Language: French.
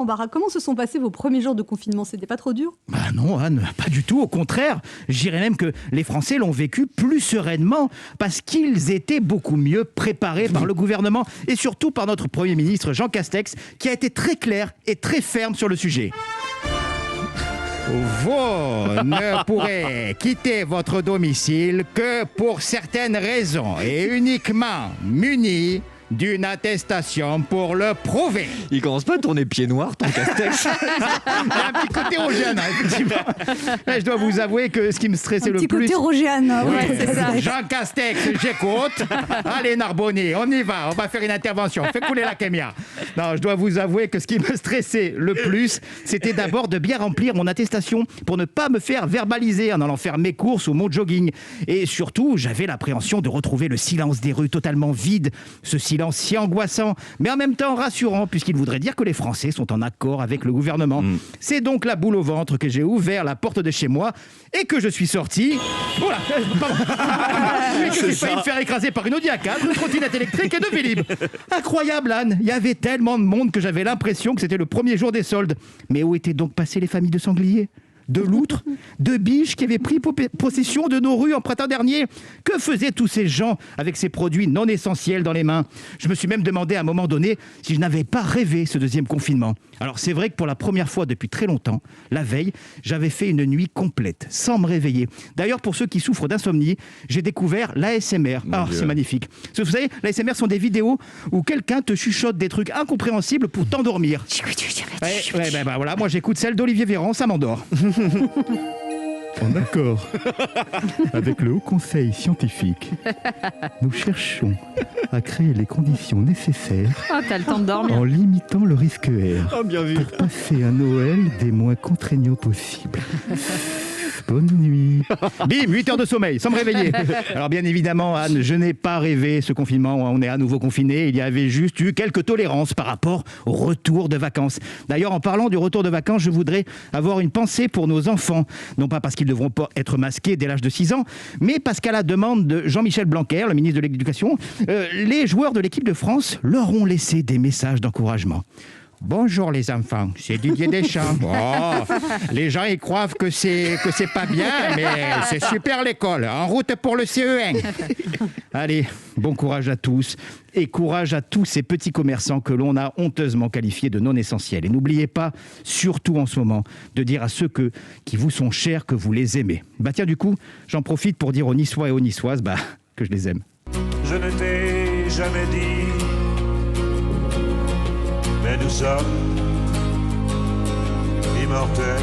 Embarras, comment se sont passés vos premiers jours de confinement? C'était pas trop dur? Bah non, Anne, pas du tout. Au contraire, je dirais même que les Français l'ont vécu plus sereinement parce qu'ils étaient beaucoup mieux préparés par le gouvernement et surtout par notre Premier ministre Jean Castex qui a été très clair et très ferme sur le sujet. Vous ne pourrez quitter votre domicile que pour certaines raisons et uniquement munis d'une attestation pour le prouver. Il commence pas à tourner pied noir, ton Castex. Il y a un petit côté Rogiane, effectivement. Là, je dois vous avouer que ce qui me stressait le plus... Un petit côté Rogiane. Ouais, c'est ça. Jean Castex, j'écoute. Allez, Narbonne, on y va. On va faire une intervention. Fais couler la kémia. Non, je dois vous avouer que ce qui me stressait le plus, c'était d'abord de bien remplir mon attestation pour ne pas me faire verbaliser en allant faire mes courses ou mon jogging. Et surtout, j'avais l'appréhension de retrouver le silence des rues totalement vide. Ce silence si angoissant, mais en même temps rassurant, puisqu'il voudrait dire que les Français sont en accord avec le gouvernement. C'est donc la boule au ventre que j'ai ouvert la porte de chez moi et que je suis sorti. Voilà, pardon. Et que j'ai failli me faire écraser par une Audi A4, une trottinette électrique et deux Vélib. Incroyable, Anne. Il y avait tellement de monde que j'avais l'impression que c'était le premier jour des soldes. Mais où étaient donc passées les familles de sangliers, de loutres, de biches qui avaient pris possession de nos rues en printemps dernier? Que faisaient tous ces gens avec ces produits non essentiels dans les mains? Je me suis même demandé à un moment donné si je n'avais pas rêvé ce deuxième confinement. Alors c'est vrai que pour la première fois depuis très longtemps, la veille, j'avais fait une nuit complète, sans me réveiller. D'ailleurs, pour ceux qui souffrent d'insomnie, j'ai découvert l'ASMR. Ah, c'est magnifique. Vous savez, l'ASMR sont des vidéos où quelqu'un te chuchote des trucs incompréhensibles pour t'endormir. Voilà, moi j'écoute celle d'Olivier Véran, ça m'endort. En accord avec le Haut Conseil scientifique, nous cherchons à créer les conditions nécessaires T'as le temps de dormir. en limitant le risque R Bien vu. pour passer un Noël des moins contraignants possibles. Bonne nuit. Bim, 8 heures de sommeil, sans me réveiller. Alors bien évidemment, Anne, je n'ai pas rêvé ce confinement. On est à nouveau confiné. Il y avait juste eu quelques tolérances par rapport au retour de vacances. D'ailleurs, en parlant du retour de vacances, je voudrais avoir une pensée pour nos enfants. Non pas parce qu'ils devront pas être masqués dès l'âge de 6 ans, mais parce qu'à la demande de Jean-Michel Blanquer, le ministre de l'Éducation, les joueurs de l'équipe de France leur ont laissé des messages d'encouragement. Bonjour les enfants, c'est Didier Deschamps. Oh, les gens ils croient que c'est pas bien, mais c'est super l'école. En route pour le CE1. Allez, bon courage à tous et courage à tous ces petits commerçants que l'on a honteusement qualifiés de non essentiels. Et n'oubliez pas, surtout en ce moment, de dire à ceux qui vous sont chers que vous les aimez. Bah tiens, du coup, j'en profite pour dire aux Niçois et aux Niçoises que je les aime. Je ne t'ai jamais dit, mais nous sommes immortels.